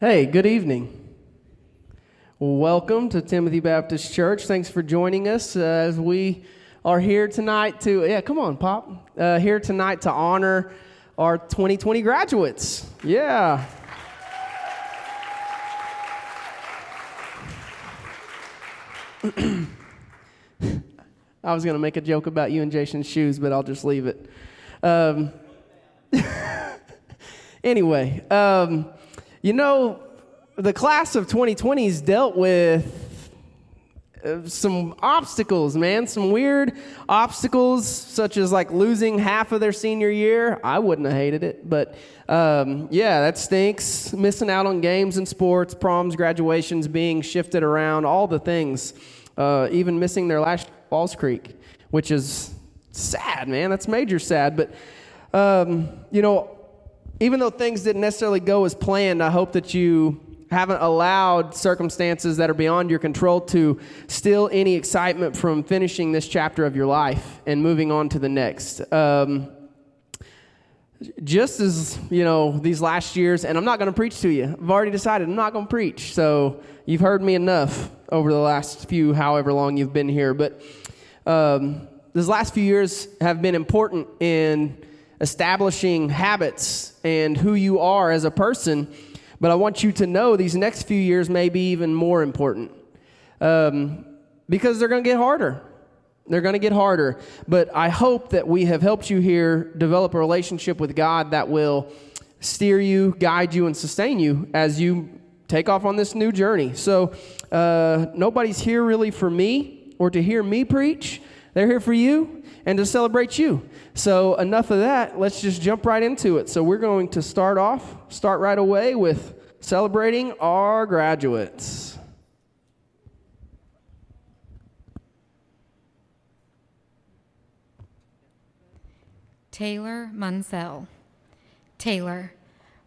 Hey, good evening. Welcome to Timothy Baptist Church. Thanks for joining us as we are here tonight come on, Pop. Here tonight to honor our 2020 graduates. Yeah. I was going to make a joke about you and Jason's shoes, but I'll just leave it. Anyway, the class of 2020's dealt with some obstacles, man. Some weird obstacles, such as like losing half of their senior year. I wouldn't have hated it, but that stinks. Missing out on games and sports, proms, graduations, being shifted around, all the things. Even missing their last Falls Creek, which is sad, man. That's major sad. But, even though things didn't necessarily go as planned, I hope that you haven't allowed circumstances that are beyond your control to steal any excitement from finishing this chapter of your life and moving on to the next. Just as, these last years, and I'm not going to preach to you. I've already decided I'm not going to preach. So you've heard me enough over the last few, however long you've been here. But these last few years have been important in establishing habits and who you are as a person. But I want you to know these next few years may be even more important because they're going to get harder. They're going to get harder. But I hope that we have helped you here develop a relationship with God that will steer you, guide you, and sustain you as you take off on this new journey. So nobody's here really for me or to hear me preach. They're here for you and to celebrate you. So enough of that. Let's just jump right into it. So we're going to start right away with celebrating our graduates. Taylor Munsell. Taylor,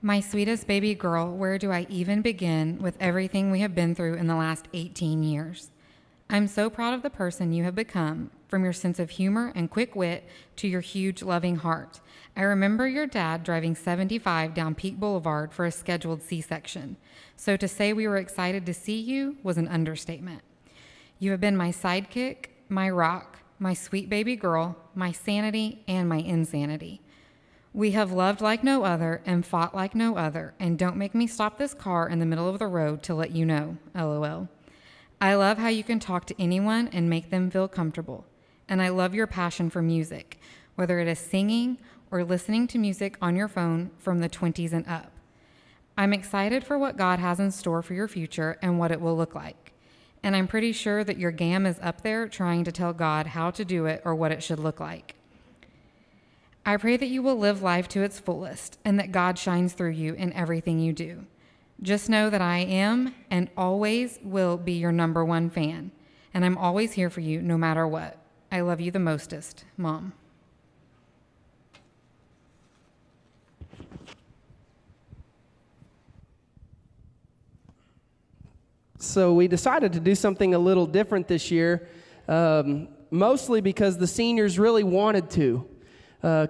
my sweetest baby girl, where do I even begin with everything we have been through in the last 18 years? I'm so proud of the person you have become, from your sense of humor and quick wit to your huge loving heart. I remember your dad driving 75 down Peak Boulevard for a scheduled C-section. So to say we were excited to see you was an understatement. You have been my sidekick, my rock, my sweet baby girl, my sanity, and my insanity. We have loved like no other and fought like no other, and don't make me stop this car in the middle of the road to let you know, LOL. I love how you can talk to anyone and make them feel comfortable. And I love your passion for music, whether it is singing or listening to music on your phone from the 20s and up. I'm excited for what God has in store for your future and what it will look like. And I'm pretty sure that your GAM is up there trying to tell God how to do it or what it should look like. I pray that you will live life to its fullest and that God shines through you in everything you do. Just know that I am and always will be your number one fan, and I'm always here for you no matter what. I love you the mostest, Mom. So we decided to do something a little different this year, mostly because the seniors really wanted to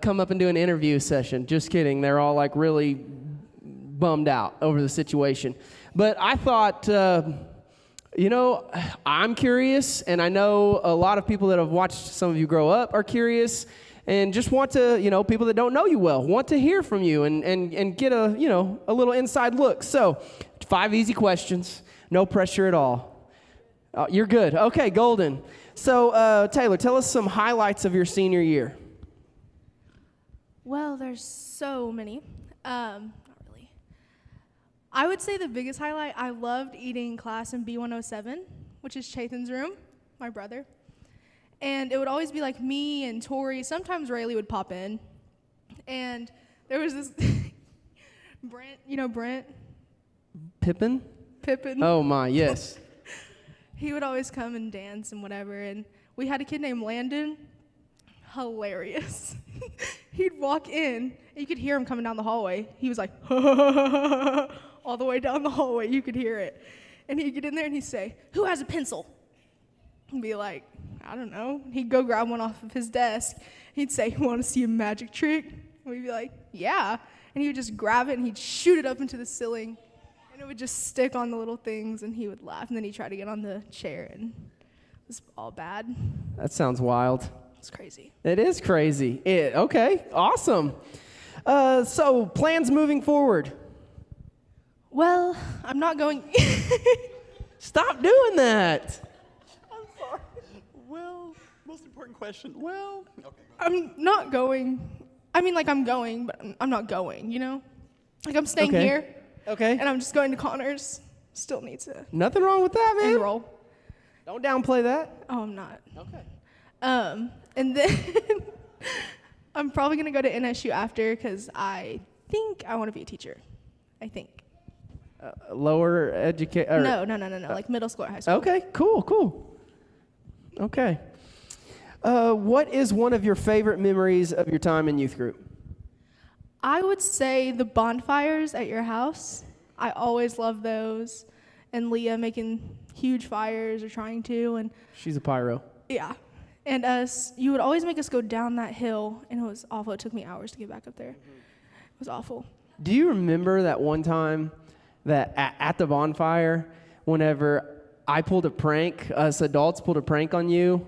come up and do an interview session. Just kidding. They're all like really bummed out over the situation. But I thought, I'm curious, and I know a lot of people that have watched some of you grow up are curious and just want to, people that don't know you well, want to hear from you and get a little inside look. So 5 easy questions, no pressure at all. You're good. Okay, golden. So Taylor, tell us some highlights of your senior year. Well, there's so many. I would say the biggest highlight, I loved eating class in B107, which is Chathan's room, my brother. And it would always be like me and Tori. Sometimes Rayleigh would pop in. And there was this Brent, Brent? Pippin? Oh my, yes. He would always come and dance and whatever. And we had a kid named Landon. Hilarious. He'd walk in, and you could hear him coming down the hallway. He was like, all the way down the hallway, you could hear it. And he'd get in there and he'd say, "Who has a pencil?" And be like, "I don't know." He'd go grab one off of his desk. He'd say, "You want to see a magic trick?" And we'd be like, "Yeah." And he would just grab it and he'd shoot it up into the ceiling. And it would just stick on the little things, and he would laugh, and then he'd try to get on the chair, and it was all bad. That sounds wild. It's crazy. It is crazy. Okay, awesome. So plans moving forward. Well, I'm not going. Stop doing that. I'm sorry. Well, most important question. Well, okay. I'm not going. I mean, like, I'm going, but I'm not going, you know? Like, I'm staying Okay. here, Okay. and I'm just going to Connors. Still need to Nothing wrong with that, man. enroll. Don't downplay that. Oh, I'm not. Okay. And then I'm probably going to go to NSU after because I think I want to be a teacher. I think. Lower education. No. Like middle school or high school. Okay, cool. Okay. What is one of your favorite memories of your time in youth group? I would say the bonfires at your house. I always love those. And Leah making huge fires or trying to. And She's a pyro. yeah. And you would always make us go down that hill. And it was awful. It took me hours to get back up there. It was awful. Do you remember that one time that at the bonfire, whenever I pulled a prank, us adults pulled a prank on you,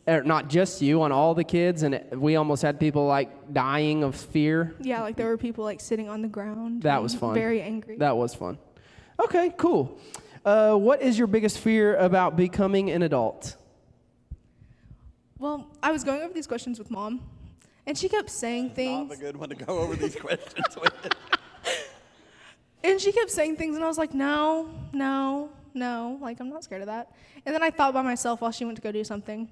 or not just you, on all the kids, and we almost had people like dying of fear? Yeah, like there were people like sitting on the ground. That and was fun. Very angry. That was fun. Okay, cool. What is your biggest fear about becoming an adult? Well, I was going over these questions with Mom, and she kept saying things. Not a good one to go over these questions with. And she kept saying things, and I was like, no, like, I'm not scared of that. And then I thought by myself while she went to go do something.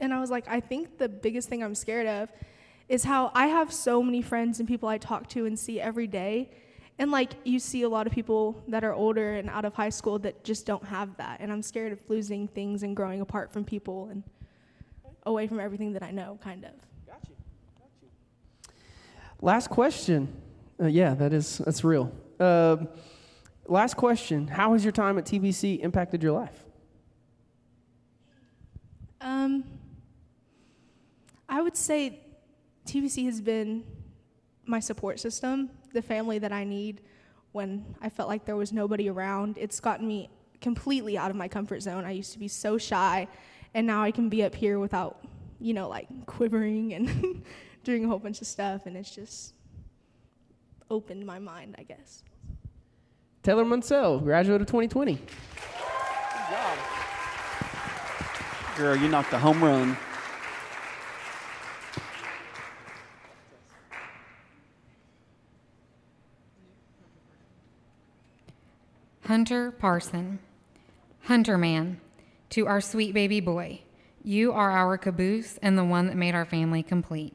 And I was like, I think the biggest thing I'm scared of is how I have so many friends and people I talk to and see every day. And, like, you see a lot of people that are older and out of high school that just don't have that. And I'm scared of losing things and growing apart from people and away from everything that I know, kind of. Got you. Last question. Yeah, that's real. Last question. How has your time at TBC impacted your life? I would say TBC has been my support system, the family that I need when I felt like there was nobody around. It's gotten me completely out of my comfort zone. I used to be so shy, and now I can be up here without, like quivering and doing a whole bunch of stuff, and it's just opened my mind, I guess. Taylor Munsell, graduate of 2020. Good job. Girl, you knocked a home run. Hunter Parson. Hunter man, to our sweet baby boy, you are our caboose and the one that made our family complete.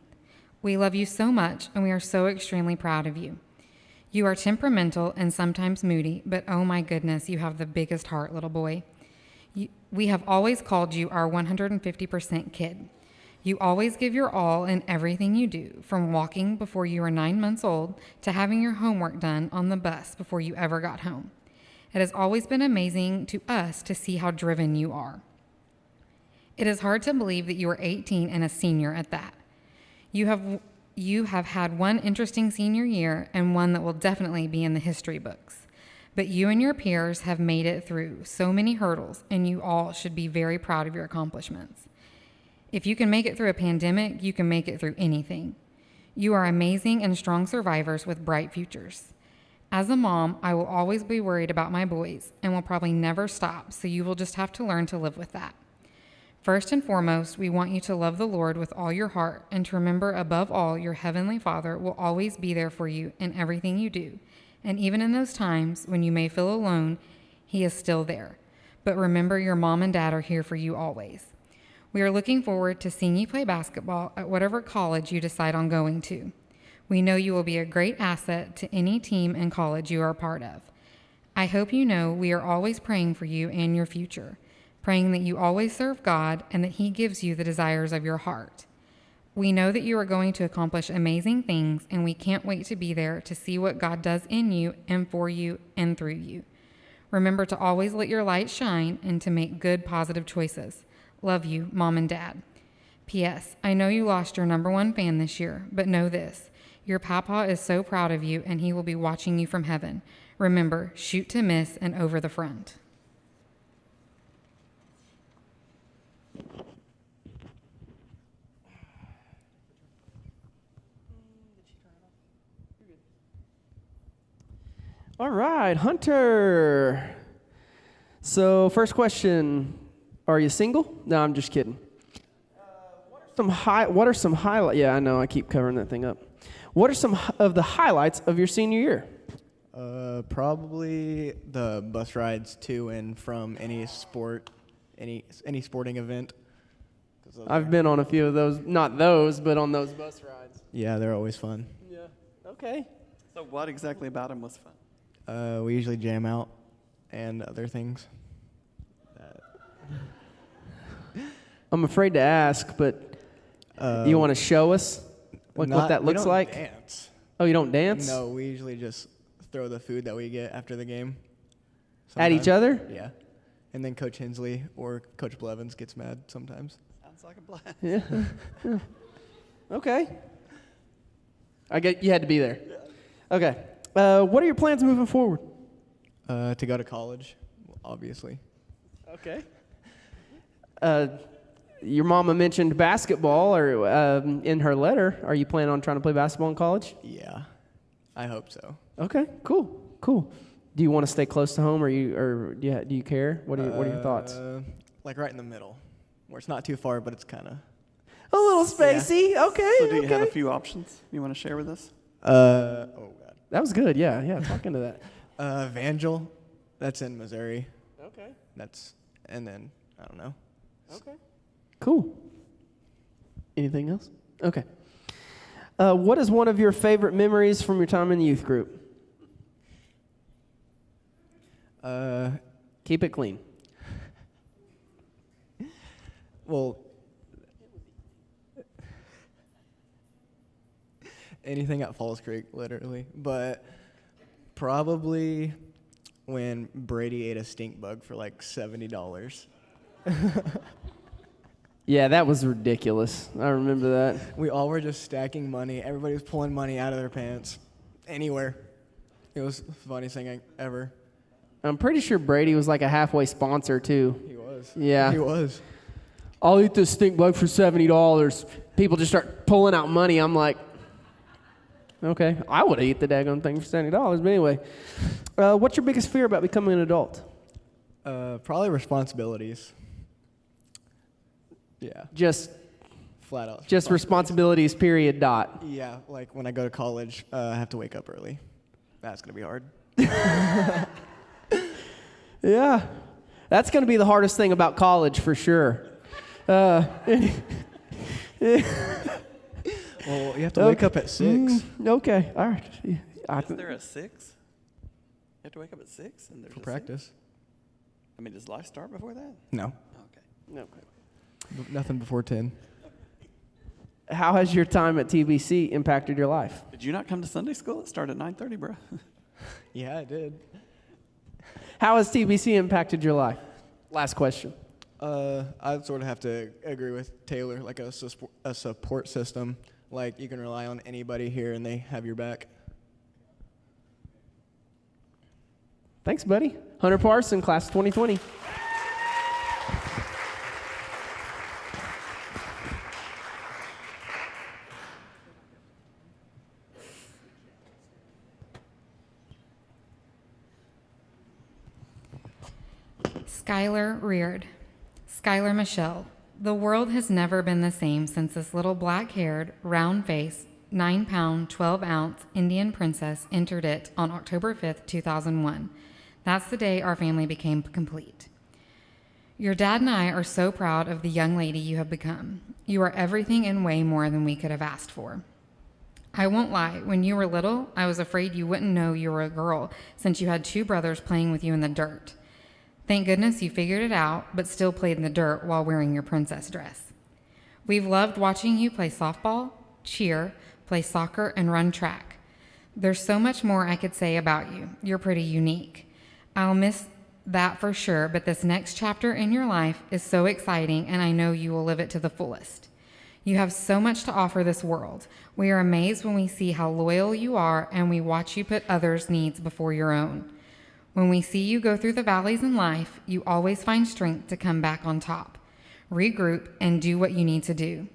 We love you so much, and we are so extremely proud of you. You are temperamental and sometimes moody, but oh my goodness, you have the biggest heart, little boy. We have always called you our 150% kid. You always give your all in everything you do, from walking before you were 9 months old to having your homework done on the bus before you ever got home. It has always been amazing to us to see how driven you are. It is hard to believe that you are 18 and a senior at that. You have had one interesting senior year and one that will definitely be in the history books. But you and your peers have made it through so many hurdles, and you all should be very proud of your accomplishments. If you can make it through a pandemic, you can make it through anything. You are amazing and strong survivors with bright futures. As a mom, I will always be worried about my boys and will probably never stop, so you will just have to learn to live with that. First and foremost, we want you to love the Lord with all your heart and to remember above all your Heavenly Father will always be there for you in everything you do. And even in those times when you may feel alone, He is still there. But remember, your mom and dad are here for you always. We are looking forward to seeing you play basketball at whatever college you decide on going to. We know you will be a great asset to any team and college you are a part of. I hope you know we are always praying for you and your future, praying that you always serve God and that He gives you the desires of your heart. We know that you are going to accomplish amazing things, and we can't wait to be there to see what God does in you and for you and through you. Remember to always let your light shine and to make good, positive choices. Love you, Mom and Dad. P.S. I know you lost your #1 fan this year, but know this. Your papa is so proud of you, and he will be watching you from heaven. Remember, shoot to miss and over the front. All right, Hunter. So, first question: are you single? No, I'm just kidding. What are some highlights? Yeah, I know. I keep covering that thing up. What are some of the highlights of your senior year? Probably the bus rides to and from any sport, any sporting event. I've been on a few of those. Not those, but on those bus rides. Yeah, they're always fun. Yeah. Okay. So what exactly about them was fun? We usually jam out and other things. I'm afraid to ask, but you want to show us what that looks like? We don't dance. Oh, you don't dance? No, we usually just throw the food that we get after the game. At each sometimes. other? Yeah. And then Coach Hensley or Coach Blevins gets mad sometimes. Sounds like a blast. Yeah. Okay. I get you had to be there. Okay. What are your plans moving forward? To go to college, obviously. Okay. Your mama mentioned basketball, or in her letter. Are you planning on trying to play basketball in college? Yeah, I hope so. Okay. Cool. Do you want to stay close to home, do you care? What are your thoughts? Like right in the middle, where it's not too far, but it's kind of. A little spacey. Okay. So do you have a few options you want to share with us? Oh God. That was good. Yeah. Talking to that. Vangel, that's in Missouri. Okay. And then I don't know. Okay. Cool. Anything else? Okay. What is one of your favorite memories from your time in the youth group? Keep it clean. Well, anything at Falls Creek, literally. But probably when Brady ate a stink bug for like $70. Yeah, that was ridiculous. I remember that. We all were just stacking money. Everybody was pulling money out of their pants. Anywhere. It was the funniest thing ever. I'm pretty sure Brady was like a halfway sponsor, too. He was. Yeah. He was. I'll eat this stink bug for $70. People just start pulling out money. I'm like, okay, I would eat the daggone thing for $70. But anyway, what's your biggest fear about becoming an adult? Probably responsibilities. Yeah. Just Flat out. responsibilities, period, dot. Yeah, like when I go to college, I have to wake up early. That's going to be hard. Yeah. That's going to be the hardest thing about college for sure. Well, you have to wake up at 6 Okay, all right. Is there a 6? You have to wake up at 6 and there's for a practice. 6? I mean, does life start before that? No. Okay. Nothing before 10. How has your time at TBC impacted your life? Did you not come to Sunday school? It started at 9:30, bro. Yeah, I did. How has TBC impacted your life? Last question. I'd sort of have to agree with Taylor, like a support system. Like you can rely on anybody here and they have your back. Thanks, buddy. Hunter Parson, class of 2020. Skylar Reard. Skylar Michelle. The world has never been the same since this little black-haired, round-faced, 9-pound, 12-ounce Indian princess entered it on October 5th, 2001. That's the day our family became complete. Your dad and I are so proud of the young lady you have become. You are everything and way more than we could have asked for. I won't lie, when you were little, I was afraid you wouldn't know you were a girl since you had 2 brothers playing with you in the dirt. Thank goodness you figured it out, but still played in the dirt while wearing your princess dress. We've loved watching you play softball, cheer, play soccer, and run track. There's so much more I could say about you. You're pretty unique. I'll miss that for sure, but this next chapter in your life is so exciting, and I know you will live it to the fullest. You have so much to offer this world. We are amazed when we see how loyal you are and we watch you put others' needs before your own. When we see you go through the valleys in life, you always find strength to come back on top. Regroup and do what you need to do.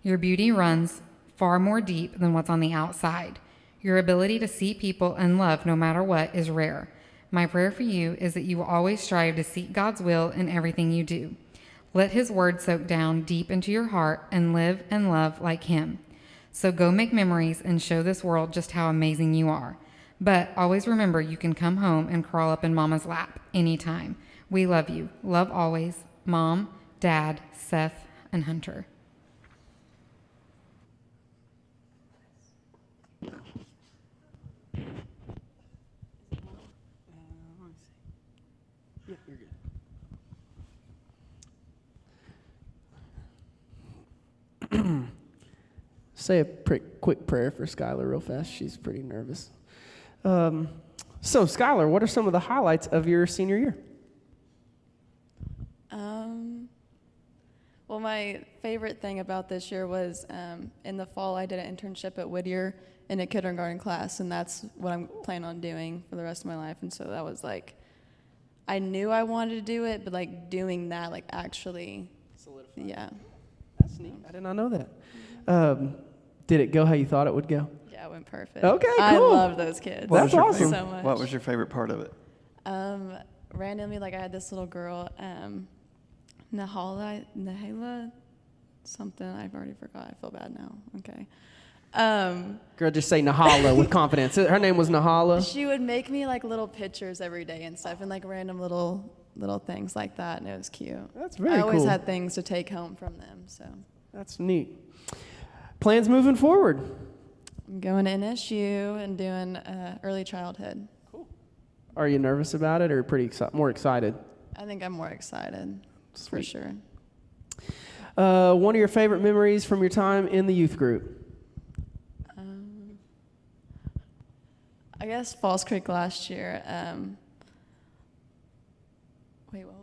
Your beauty runs far more deep than what's on the outside. Your ability to see people and love no matter what is rare. My prayer for you is that you will always strive to seek God's will in everything you do. Let his word soak down deep into your heart and live and love like him. So go make memories and show this world just how amazing you are. But always remember you can come home and crawl up in Mama's lap anytime. We love you. Love always. Mom, Dad, Seth, and Hunter. Yeah, you're good. Say a quick prayer for Skylar real fast. She's pretty nervous. So, Skylar, what are some of the highlights of your senior year? Well, my favorite thing about this year was in the fall I did an internship at Whittier in a kindergarten class, and that's what I'm planning on doing for the rest of my life. And so that was like, I knew I wanted to do it, but like doing that, like actually, solidified. Yeah. That's neat. I did not know that. Did it go how you thought it would go? Yeah, it went perfect. Okay, cool. I love those kids. That's awesome. So much. What was your favorite part of it? Randomly, like I had this little girl, Nahala, something, I've already forgot. I feel bad now. Okay. Girl, just say Nahala with confidence. Her name was Nahala. She would make me like little pictures every day and stuff, and like random little things like that, and it was cute. That's very I always cool. had things to take home from them, so. That's neat. Plans moving forward? I'm going to NSU and doing early childhood. Are you nervous about it or pretty more excited? I think I'm more excited, for Sweet. sure. One of your favorite memories from your time in the youth group? I guess Falls Creek last year. Wait, what?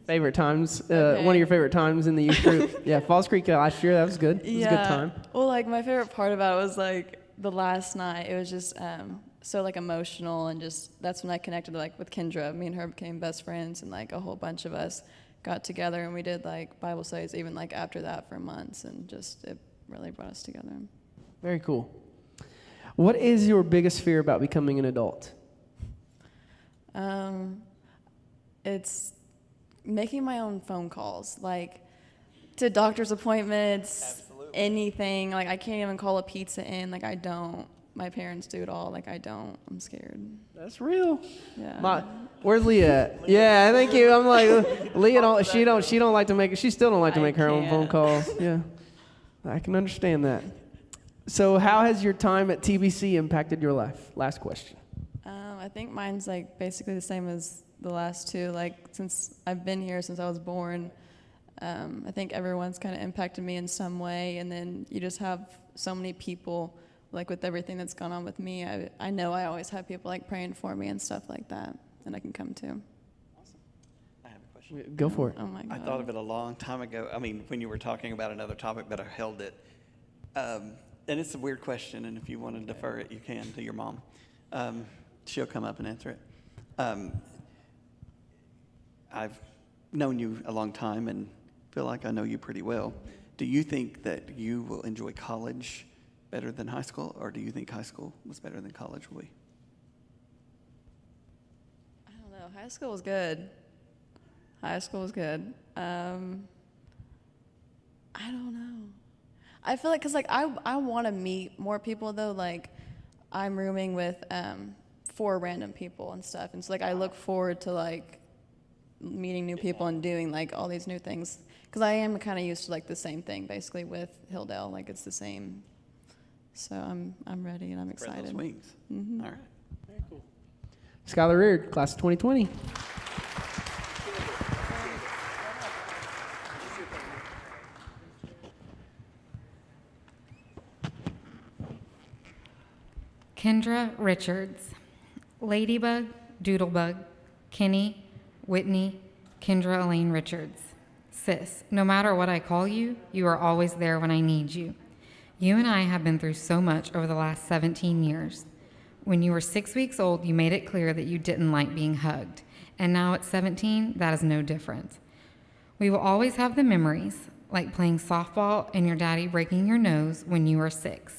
Favorite times? Okay. One of your favorite times in the youth group? Yeah, Falls Creek last year. That was good. It was a good time. Well, like my favorite part about it was like the last night. It was just so like emotional, and just that's when I connected like with Kendra. Me and her became best friends, and like a whole bunch of us got together and we did like Bible studies even like after that for months, and just it really brought us together. Very cool. What is your biggest fear about becoming an adult? It's making my own phone calls, like to doctor's appointments, anything. Like I can't even call a pizza in. Like I don't. My parents do it all. Like I don't. I'm scared. That's real. Yeah. Where's Leah at? Yeah, thank you. I'm like, Leah don't. She don't like to make. She still don't like to I make her own phone can't. calls. Yeah, I can understand that. So, how has your time at TBC impacted your life? Last question. I think mine's like basically the same as the last two. Like since I've been here since I was born, I think everyone's kind of impacted me in some way. And then you just have so many people, like with everything that's gone on with me. I know I always have people like praying for me and stuff like that, and I can come to. I have a question. Go for it. Oh my God. I thought of it a long time ago. I mean, when you were talking about another topic, but I held it. And it's a weird question, and if you want to defer it, you can to your mom. She'll come up and answer it. I've known you a long time and feel like I know you pretty well. Do you think that you will enjoy college better than high school, or do you think high school was better than college will be? I don't know. High school was good. High school was good. I don't know. I feel like, cause like I want to meet more people though. Like I'm rooming with 4 random people and stuff, and so like I look forward to like meeting new people and doing like all these new things. Cause I am kind of used to like the same thing basically with Hilldale. Like it's the same. So I'm ready and I'm Spread excited. those wings. Mhm. All right. Very cool. Skylar Reard, class of 2020. Kendra Richards, Ladybug, Doodlebug, Kenny, Whitney, Kendra Elaine Richards, Sis, no matter what I call you, you are always there when I need you. You and I have been through so much over the last 17 years. When you were 6 weeks old, you made it clear that you didn't like being hugged. And now at 17, that is no different. We will always have the memories, like playing softball and your daddy breaking your nose when you were 6,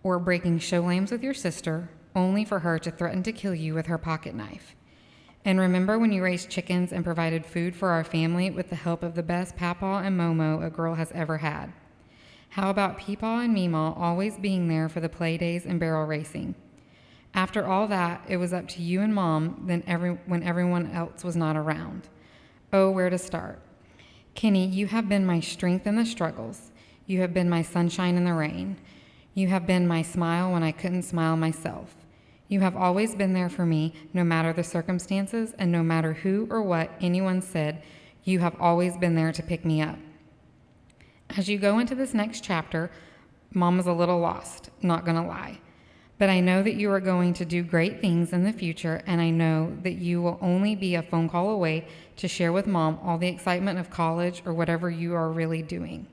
or breaking show lambs with your sister, only for her to threaten to kill you with her pocket knife. And remember when you raised chickens and provided food for our family with the help of the best Papa and Momo a girl has ever had? How about Peepaw and Meemaw always being there for the play days and barrel racing? After all that, it was up to you and Mom when everyone else was not around. Oh, where to start? Kenny, you have been my strength in the struggles. You have been my sunshine in the rain. You have been my smile when I couldn't smile myself. You have always been there for me, no matter the circumstances and no matter who or what anyone said, you have always been there to pick me up. As you go into this next chapter, Mom is a little lost, not gonna lie. But I know that you are going to do great things in the future, and I know that you will only be a phone call away to share with Mom all the excitement of college or whatever you are really doing.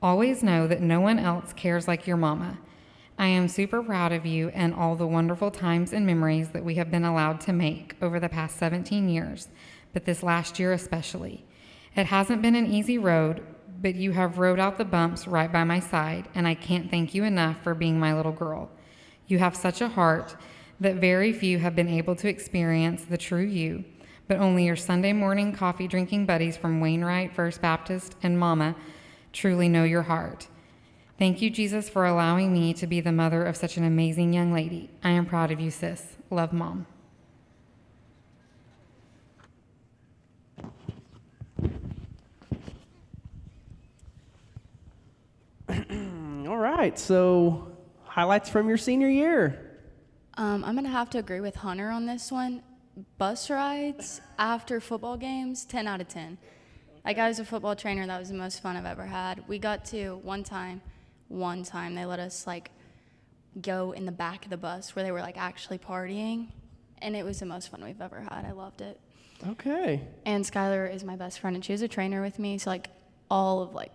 Always know that no one else cares like your mama. I am super proud of you and all the wonderful times and memories that we have been allowed to make over the past 17 years, but this last year especially. It hasn't been an easy road, but you have rode out the bumps right by my side, and I can't thank you enough for being my little girl. You have such a heart that very few have been able to experience the true you, but only your Sunday morning coffee drinking buddies from Wainwright, First Baptist, and Mama truly know your heart. Thank you, Jesus, for allowing me to be the mother of such an amazing young lady. I am proud of you, sis. Love, Mom. All right, so highlights from your senior year. I'm going to have to agree with Hunter on this one. Bus rides after football games, 10 out of 10. Like, I was a football trainer. That was the most fun I've ever had. We got to, one time, they let us, like, go in the back of the bus where they were, like, actually partying. And it was the most fun we've ever had. I loved it. Okay. And Skylar is my best friend, and she was a trainer with me. So, like, all of, like,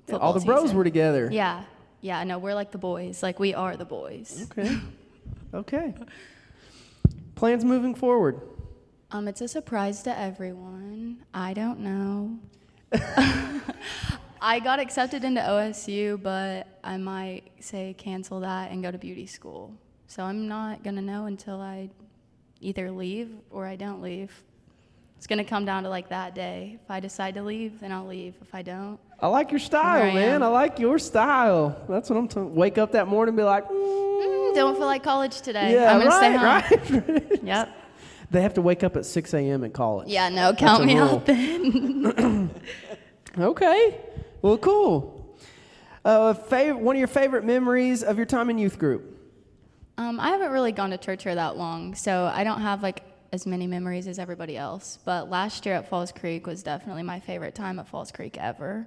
Yeah, football all the bros season. were together. Yeah. Yeah, no, we're like the boys. Like, we are the boys. Okay. Okay. Plans moving forward. It's a surprise to everyone. I don't know. I got accepted into OSU, but I might say cancel that and go to beauty school. So I'm not going to know until I either leave or I don't leave. It's going to come down to like that day. If I decide to leave, then I'll leave. If I don't, I like your style, Here I man. am. I like your style. That's what I'm talking. Wake up that morning and be like, don't feel like college today. yeah, I'm going to stay home. right. Yep. They have to wake up at 6 a.m. in college. Yeah, no, count a me rule. out then. Okay. Well, cool. One of your favorite memories of your time in youth group? I haven't really gone to church here that long, so I don't have like as many memories as everybody else. But last year at Falls Creek was definitely my favorite time at Falls Creek ever.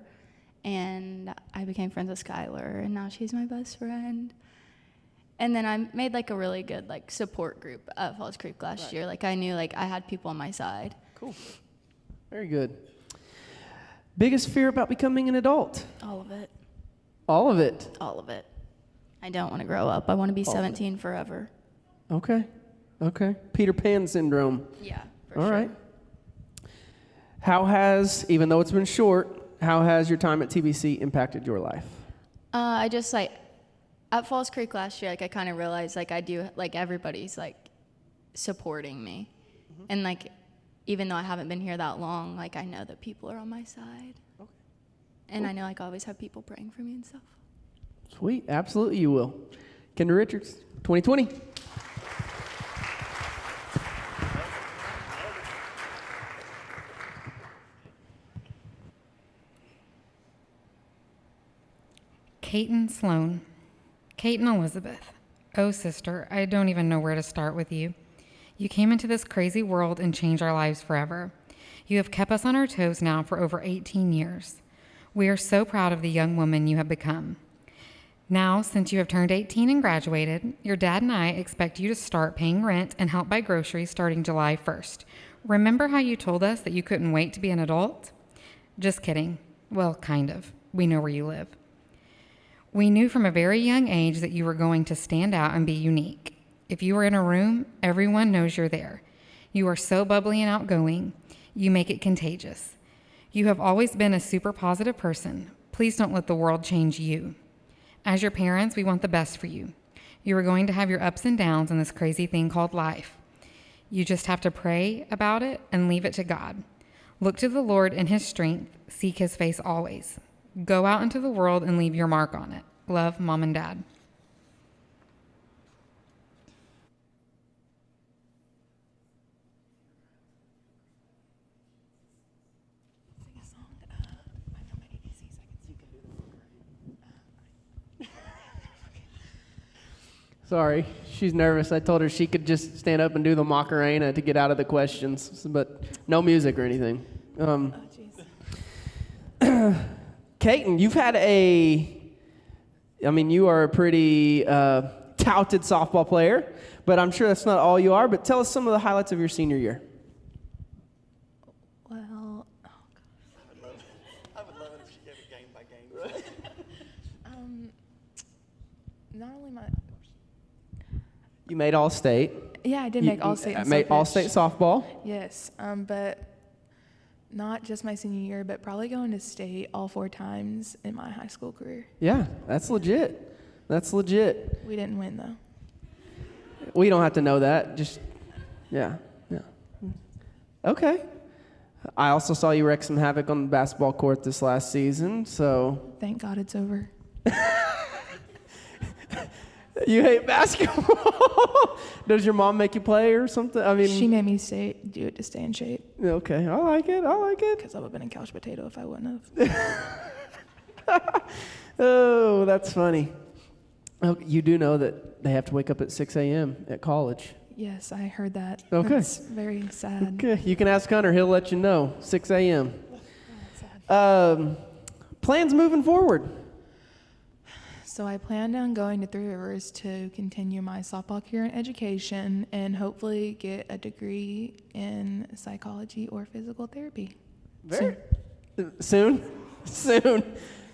And I became friends with Skylar, and now she's my best friend. And then I made like a really good like support group at Falls Creek last year. Like I knew like I had people on my side. Cool. Very good. Biggest fear about becoming an adult? All of it. All of it. All of it. I don't want to grow up. I want to be 17 forever. Okay. Okay. Peter Pan syndrome. Yeah, for All sure. right. How has, even though it's been short, how has your time at TBC impacted your life? I just like at Falls Creek last year, like I kind of realized like I do like everybody's like supporting me, and like even though I haven't been here that long, like I know that people are on my side, and I know like I always have people praying for me and stuff. Sweet. Absolutely you will. Kendra Richards, 2020. Caton Sloan. Caton Elizabeth. Oh, sister, I don't even know where to start with you. You came into this crazy world and changed our lives forever. You have kept us on our toes now for over 18 years. We are so proud of the young woman you have become. Now, since you have turned 18 and graduated, your dad and I expect you to start paying rent and help buy groceries starting July 1st. Remember how you told us that you couldn't wait to be an adult? Just kidding. Well, kind of. We know where you live. We knew from a very young age that you were going to stand out and be unique. If you are in a room, everyone knows you're there. You are so bubbly and outgoing. You make it contagious. You have always been a super positive person. Please don't let the world change you. As your parents, we want the best for you. You are going to have your ups and downs in this crazy thing called life. You just have to pray about it and leave it to God. Look to the Lord in His strength. Seek His face always. Go out into the world and leave your mark on it. Love, Mom and Dad. Sorry, she's nervous. I told her she could just stand up and do the Macarena to get out of the questions, but no music or anything. Kaiten, you've had you are a pretty touted softball player, but I'm sure that's not all you are. But tell us some of the highlights of your senior year. Well, I would love it if she gave it game by game. not only my, You made All-State. yeah, I did make All-State. in Made Selfish. All-State softball. Yes, but not just my senior year, but probably going to state all 4 times in my high school career. Yeah, that's legit. That's legit. We didn't win though. We don't have to know that. Yeah. Okay. I also saw you wreck some havoc on the basketball court this last season, so. Thank God it's over. You hate basketball? Does your mom make you play or something? I mean, She made me do it to stay in shape okay, I like it. because I would have been a couch potato if I wouldn't have. Oh, that's funny. Oh, you do know that they have to wake up at 6 a.m. at college. Yes, I heard that. Okay. That's very sad. Okay, you can ask Hunter. He'll let you know. 6 a.m. Plans moving forward. So I planned on going to Three Rivers to continue my softball career in education and hopefully get a degree in psychology or physical therapy. Soon.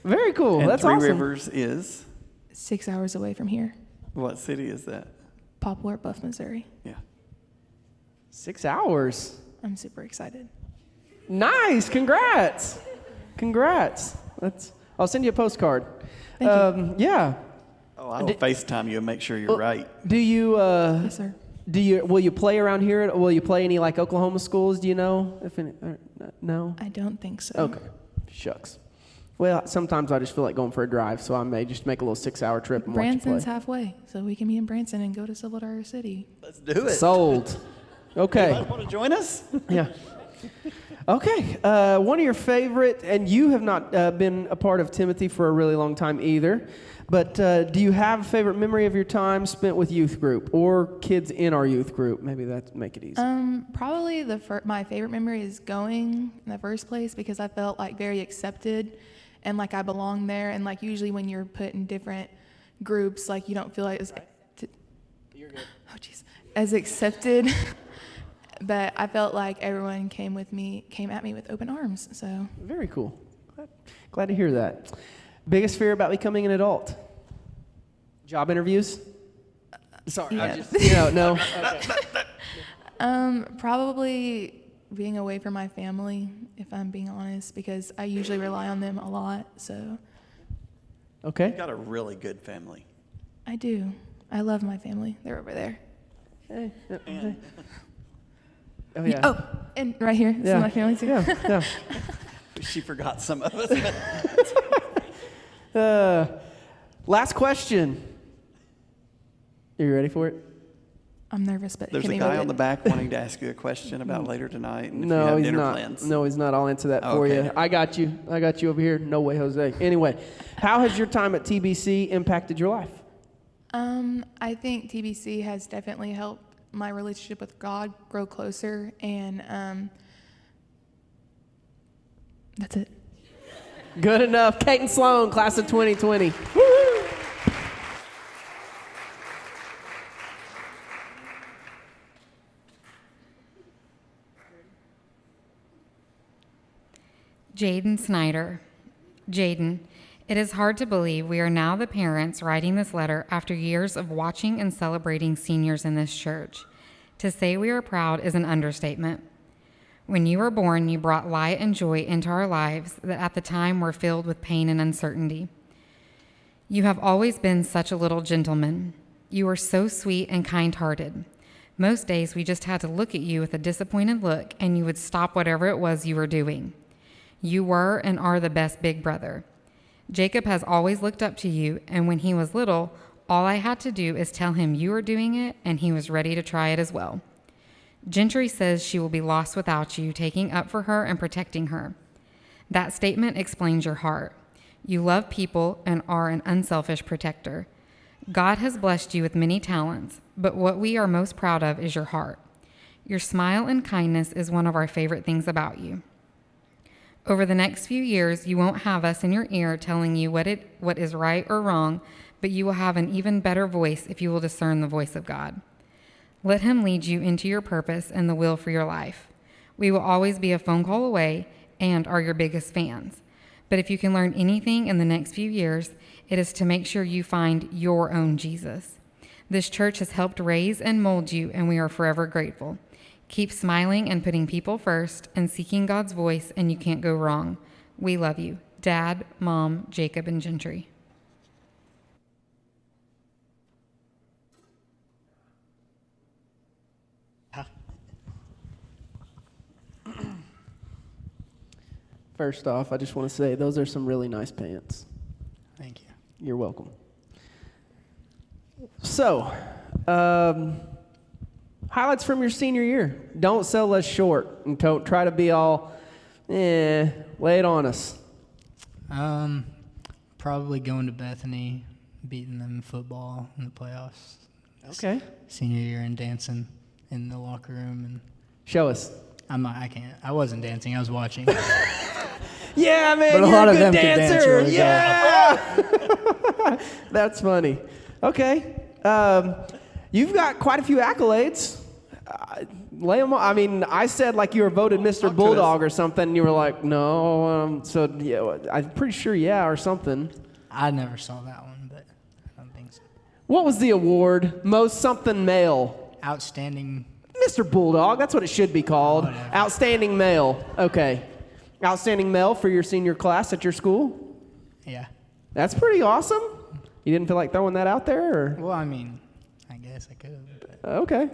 Very cool. And That's Three awesome. Rivers is, 6 hours away from here, what city is that? Poplar Bluff, Missouri. Yeah. 6 hours. I'm super excited. Nice. Congrats. I'll send you a postcard. Thank you. Yeah. Oh, I'll FaceTime you and make sure you're right. Do you? Yes, sir. Will you play around here? Will you play any like Oklahoma schools? Do you know? If any, no. I don't think so. Okay. Shucks. Well, sometimes I just feel like going for a drive, so I may just make a little 6-hour trip and watch you Branson's play. halfway, so we can meet in Branson and go to Civil Dyer City. Let's do it. Sold. Okay. Want to join us? Yeah. Okay. One of your favorite, and you have not been a part of Timothy for a really long time either, but do you have a favorite memory of your time spent with youth group or kids in our youth group? Maybe that make it easy. Probably my favorite memory is going in the first place because I felt like very accepted and like I belonged there. And like usually when you're put in different groups, like you don't feel like You're good. as accepted. But I felt like everyone came at me with open arms. So Very cool. Glad to hear that. Biggest fear about becoming an adult? Job interviews? Sorry, yeah. no. Okay. Probably being away from my family, if I'm being honest, because I usually rely on them a lot. So Okay. You've got a really good family. I do. I love my family. They're over there. Hey. Oh yeah. Oh, and right here. This is my family too. Yeah. She forgot some of us. Last question. Are you ready for it? I'm nervous, but There's hit a me guy with on the it. back wanting to ask you a question about later tonight. And if you No, have he's dinner not. plans. No, he's not. I'll answer that for Okay. you. I got you over here. No way, Jose. Anyway, how has your time at TBC impacted your life? I think TBC has definitely helped my relationship with God grow closer, and that's it. Good enough. Kaiten Sloan, class of 2020. Jaden Snyder. Jaden, it is hard to believe we are now the parents writing this letter after years of watching and celebrating seniors in this church. To say we are proud is an understatement. When you were born, you brought light and joy into our lives that at the time were filled with pain and uncertainty. You have always been such a little gentleman. You were so sweet and kind-hearted. Most days we just had to look at you with a disappointed look and you would stop whatever it was you were doing. You were and are the best big brother. Jacob has always looked up to you, and when he was little, all I had to do is tell him you were doing it, and he was ready to try it as well. Gentry says she will be lost without you, taking up for her and protecting her. That statement explains your heart. You love people and are an unselfish protector. God has blessed you with many talents, but what we are most proud of is your heart. Your smile and kindness is one of our favorite things about you. Over the next few years, you won't have us in your ear telling you what is right or wrong, but you will have an even better voice if you will discern the voice of God. Let him lead you into your purpose and the will for your life. We will always be a phone call away and are your biggest fans. But if you can learn anything in the next few years, it is to make sure you find your own Jesus. This church has helped raise and mold you, and we are forever grateful. Keep smiling and putting people first and seeking God's voice, and you can't go wrong. We love you. Dad, Mom, Jacob, and Gentry. First off, I just want to say those are some really nice pants. Thank you. You're welcome. So, highlights from your senior year. Don't sell us short and don't try to be all, lay it on us. Probably going to Bethany, beating them in football in the playoffs. Okay. Senior year and dancing in the locker room. And Show us. I can't. I wasn't dancing. I was watching. Yeah, man, But a you're lot a of good them could dance dancer. really Yeah. That's funny. Okay. You've got quite a few accolades. Lay them on. I mean, I said like you were voted Mr. Bulldog or something, and you were like, no. So yeah, I'm pretty sure or something. I never saw that one, but I don't think so. What was the award? Most something male. Outstanding. Mr. Bulldog, that's what it should be called. Whatever. Outstanding male. Okay. Outstanding male for your senior class at your school? Yeah. That's pretty awesome. You didn't feel like throwing that out there? Or? Well, I mean, I guess I could. But Okay.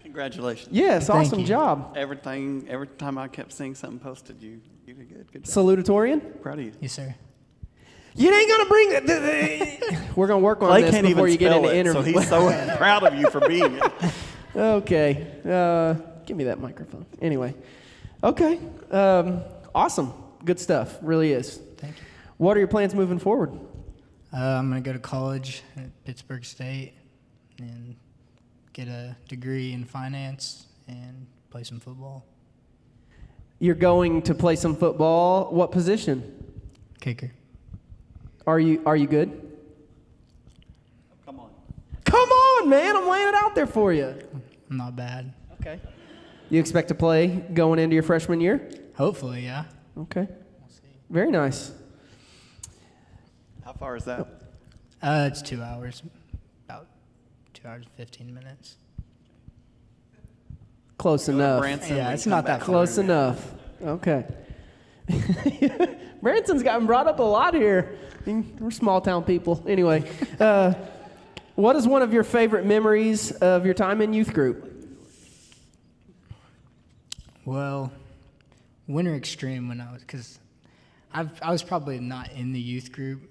Congratulations. Yes, Thank awesome you. job. Every time I kept seeing something posted, you did good. Good job. Salutatorian? Proud of you. Yes, sir. You ain't gonna bring it. We're gonna work on Clay this can't before even you get spell into it, interview. so he's so proud of you for being it. Okay. Give me that microphone. Anyway. Okay. Awesome. Good stuff. Really is. Thank you. What are your plans moving forward? I'm going to go to college at Pittsburgh State and get a degree in finance and play some football. You're going to play some football. What position? Kicker. Are you good? Come on. Come on, man. I'm laying it out there for you. I'm not bad. Okay. You expect to play going into your freshman year? Hopefully, yeah. Okay. We'll see. Very nice. How far is that? It's 2 hours. About 2 hours and 15 minutes. Close Go to enough. Branson, Yeah, we it's come not back that Close through. enough. Okay. Branson's gotten brought up a lot here. We're small town people. Anyway, what is one of your favorite memories of your time in youth group? Well, Winter Extreme when because I was probably not in the youth group,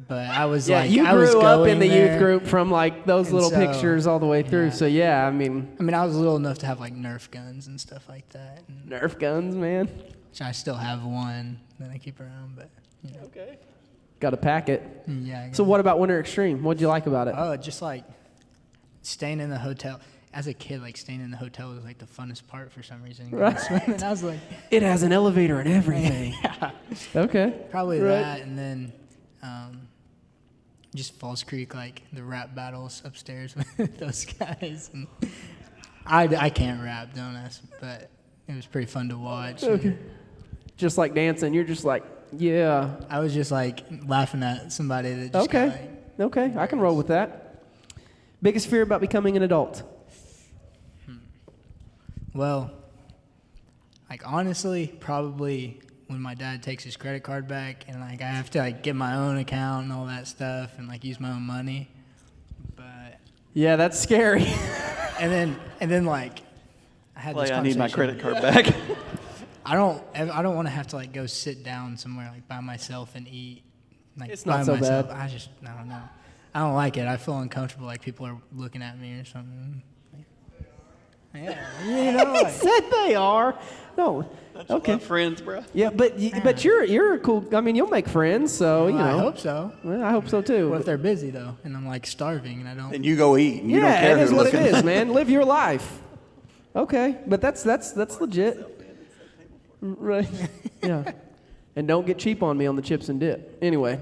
but I was Yeah, like, you I was grew up going in the there. youth group from like those And little so, pictures all the way through. yeah. So yeah, I mean, I mean, I was little enough to have like Nerf guns and stuff like that. And, Nerf guns, man. which I still have one that I keep around, but you know. Okay. Got to pack it. Yeah. I So got- what about Winter Extreme? What'd you like about it? Oh, just like staying in the hotel. As a kid, like staying in the hotel was like the funnest part for some reason. Right. Swimming. I was like, It has an elevator and everything. yeah, Okay. probably Right. that, and then just Falls Creek, like the rap battles upstairs with those guys. And I can't rap, don't ask, but it was pretty fun to watch. Okay. just like dancing. You're just like, yeah. I was just like laughing at somebody that just got, Okay. Okay, I can roll with that. Biggest fear about becoming an adult? well, like honestly, probably when my dad takes his credit card back and like I have to like get my own account and all that stuff and like use my own money. But Yeah, that's scary. and then like I had this Like, I need my conversation. credit card back. I don't want to have to like go sit down somewhere like by myself and eat. Like It's by not so myself. bad. I don't know. I don't like it. I feel uncomfortable. Like people are looking at me or something. Yeah, you know. Like, Said they are. No. Okay. Friends, bro. Yeah, but you're a cool. I mean, you'll make friends, so you know. I hope so. Well, I hope so too. What if they're busy though, and I'm like starving and I don't? And you go eat. And you don't Yeah, care it is who's what it looking. is, man. Live your life. Okay, but that's legit. Right. Yeah. And don't get cheap on me on the chips and dip. Anyway,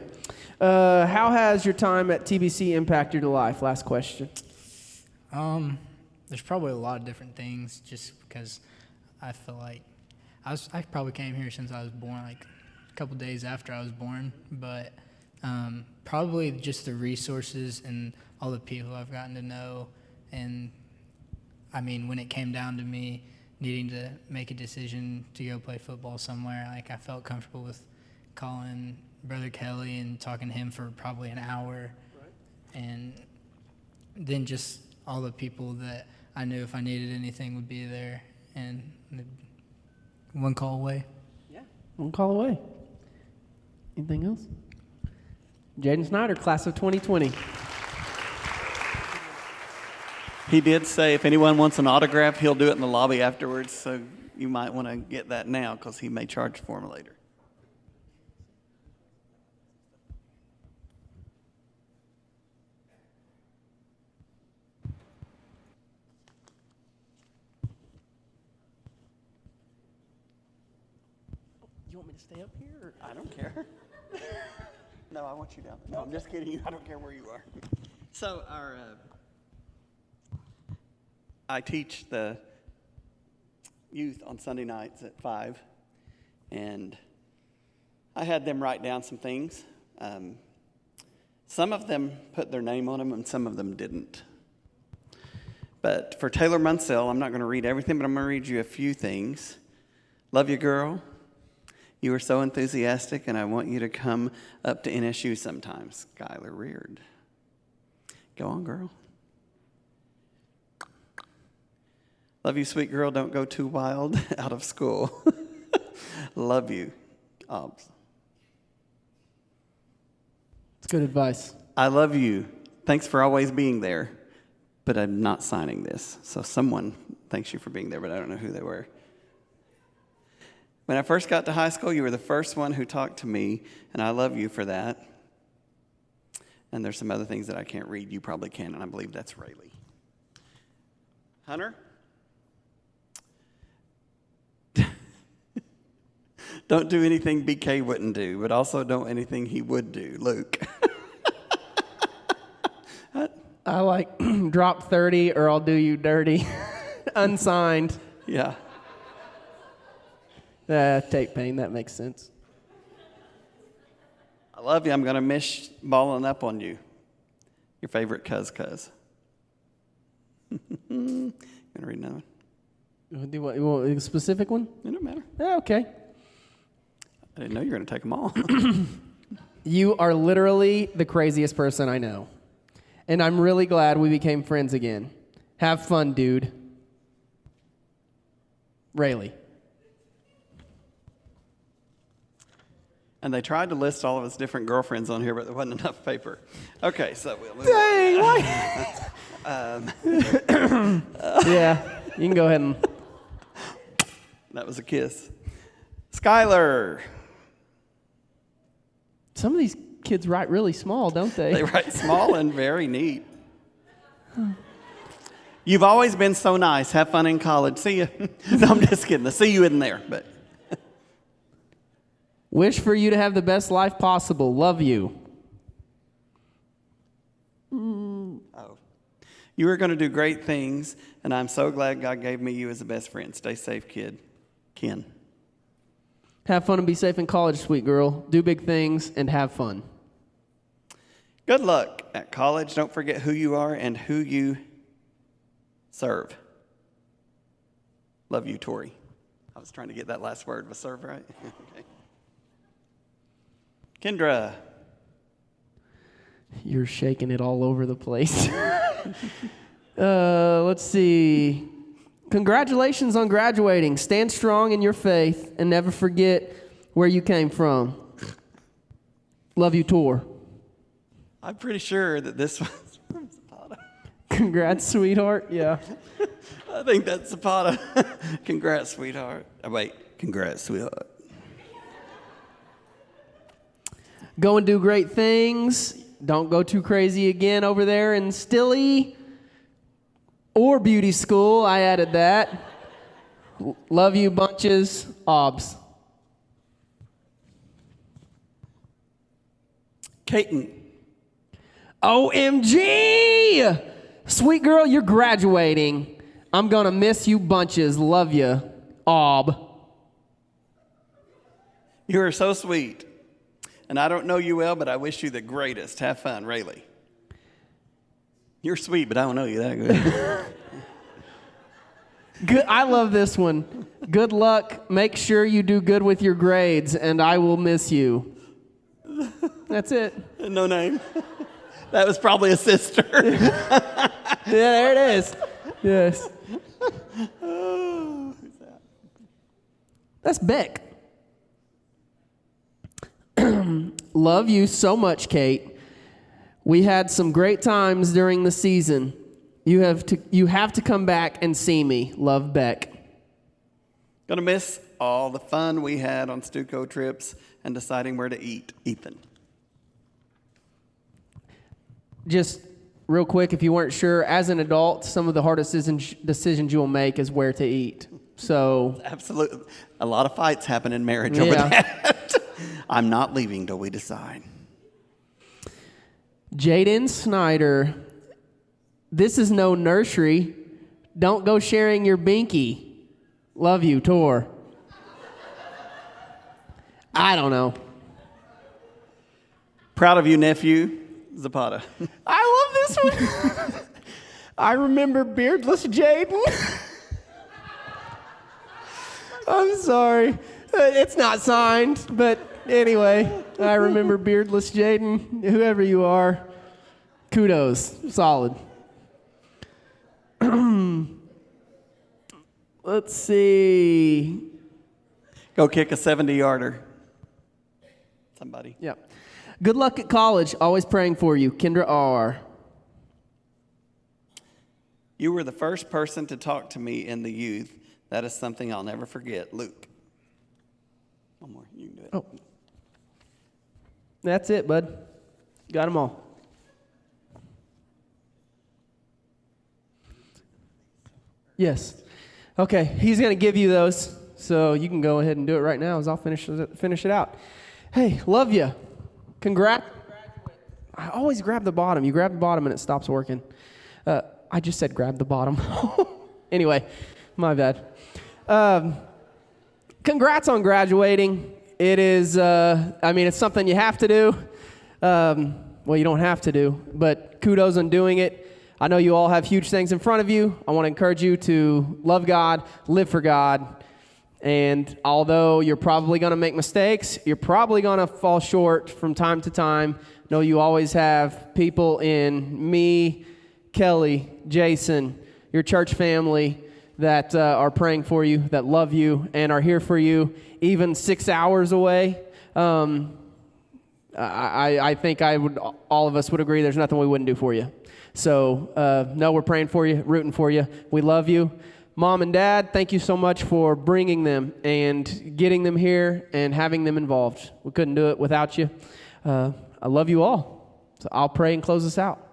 how has your time at TBC impacted your life? Last question. There's probably a lot of different things. Just because I feel like I probably came here since I was born, like a couple days after I was born. But probably just the resources and all the people I've gotten to know. And I mean, when it came down to me needing to make a decision to go play football somewhere, like I felt comfortable with calling Brother Kelly and talking to him for probably an hour. Right. And then just all the people that I knew if I needed anything would be there, and one call away. Yeah. One call away. Anything else? Jaden Snyder, class of 2020. He did say if anyone wants an autograph, he'll do it in the lobby afterwards. So you might want to get that now because he may charge for them later. You want me to stay up here? Or? I don't care. No, I want you down there. No, I'm just kidding. I don't care where you are. So I teach the youth on Sunday nights at 5, and I had them write down some things. Some of them put their name on them, and some of them didn't. But for Taylor Munsell, I'm not going to read everything, but I'm going to read you a few things. Love you, girl. You are so enthusiastic, and I want you to come up to NSU sometime. Skylar Reard. Go on, girl. Love you, sweet girl. Don't go too wild out of school. Love you, Obs. It's good advice. I love you. Thanks for always being there, but I'm not signing this. So someone thanks you for being there, but I don't know who they were. When I first got to high school, you were the first one who talked to me, and I love you for that. And there's some other things that I can't read. You probably can, and I believe that's Rayleigh. Hunter? Don't do anything BK wouldn't do, but also don't anything he would do. Luke. I like drop 30 or I'll do you dirty. Unsigned. Yeah. Tape pain, that makes sense. I love you. I'm going to miss balling up on you. Your favorite cuz. You want to read another one? You want a specific one? It don't matter. Yeah, okay. I didn't know you were going to take them all. You are literally the craziest person I know. And I'm really glad we became friends again. Have fun, dude. Rayleigh. And they tried to list all of his different girlfriends on here, but there wasn't enough paper. Okay, so we'll move Dang, why? Yeah, you can go ahead and... That was a kiss. Skylar. Some of these kids write really small, don't they? They write small and very neat. You've always been so nice. Have fun in college. See you. No, I'm just kidding. I'll see you in there. But Wish for you to have the best life possible. Love you. oh, you are going to do great things, and I'm so glad God gave me you as a best friend. Stay safe, kid. Ken. Have fun and be safe in college, sweet girl. Do big things and have fun. Good luck at college. Don't forget who you are and who you serve. Love you, Tori. I was trying to get that last word. Was serve right? Okay. Kendra. You're shaking it all over the place. Let's see. Congratulations on graduating. Stand strong in your faith and never forget where you came from. Love you, Tor. I'm pretty sure that this was from Zapata. Congrats, sweetheart. Yeah. I think that's Zapata. Congrats, sweetheart. Oh, wait. Congrats, sweetheart. Go and do great things. Don't go too crazy again over there in Stilly or beauty school. I added that. Love you bunches. Obs. Caton. OMG! Sweet girl, you're graduating. I'm going to miss you bunches. Love you. Ob. You are so sweet. And I don't know you well, but I wish you the greatest. Have fun, Rayleigh. You're sweet, but I don't know you that good. Good. I love this one. Good luck. Make sure you do good with your grades, and I will miss you. That's it. No name. That was probably a sister. Yeah, there it is. Yes. Oh, who's that? That's Beck. Love you so much, Kate. We had some great times during the season. You have to come back and see me. Love, Beck. Gonna miss all the fun we had on Stuco trips and deciding where to eat. Ethan. Just real quick, if you weren't sure, as an adult, some of the hardest decisions you'll make is where to eat. So Absolutely. A lot of fights happen in marriage over that. I'm not leaving till we decide. Jaden Snyder, this is no nursery. Don't go sharing your binky. Love you, Tor. I don't know. Proud of you, nephew. Zapata. I love this one. I remember beardless Jaden. I'm sorry. It's not signed, but anyway, I remember beardless Jaden. Whoever you are, kudos. Solid. Let's see. Go kick a 70-yarder. Somebody. Yep. Good luck at college. Always praying for you. Kendra R. You were the first person to talk to me in the youth. That is something I'll never forget. Luke. One more. You can do it. Oh. That's it, bud. Got them all. Yes. Okay. He's going to give you those, so you can go ahead and do it right now as I'll finish it out. Hey, love you. Congrats. I always grab the bottom. You grab the bottom and it stops working. I just said grab the bottom. Anyway, my bad. Congrats on graduating. It is, it's something you have to do. Well, you don't have to do, but kudos on doing it. I know you all have huge things in front of you. I want to encourage you to love God, live for God. And although you're probably going to make mistakes, you're probably going to fall short from time to time. Know you always have people in me, Kelly, Jason, your church family that are praying for you, that love you, and are here for you, even 6 hours away. I think all of us would agree there's nothing we wouldn't do for you. So, no, we're praying for you, rooting for you. We love you. Mom and Dad, thank you so much for bringing them and getting them here and having them involved. We couldn't do it without you. I love you all. So I'll pray and close this out.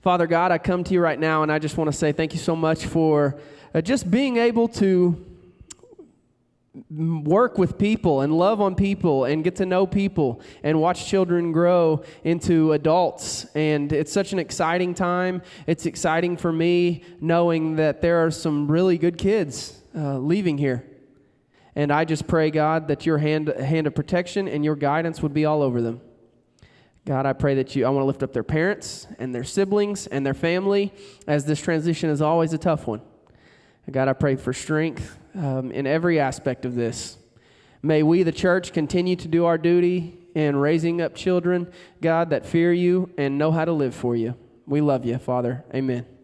Father God, I come to you right now, and I just want to say thank you so much for just being able to work with people and love on people and get to know people and watch children grow into adults. And it's such an exciting time. It's exciting for me knowing that there are some really good kids leaving here. And I just pray, God, that your hand of protection and your guidance would be all over them. God, I pray that I want to lift up their parents and their siblings and their family, as this transition is always a tough one. And God, I pray for strength in every aspect of this. May we, the church, continue to do our duty in raising up children, God, that fear you and know how to live for you. We love you, Father. Amen.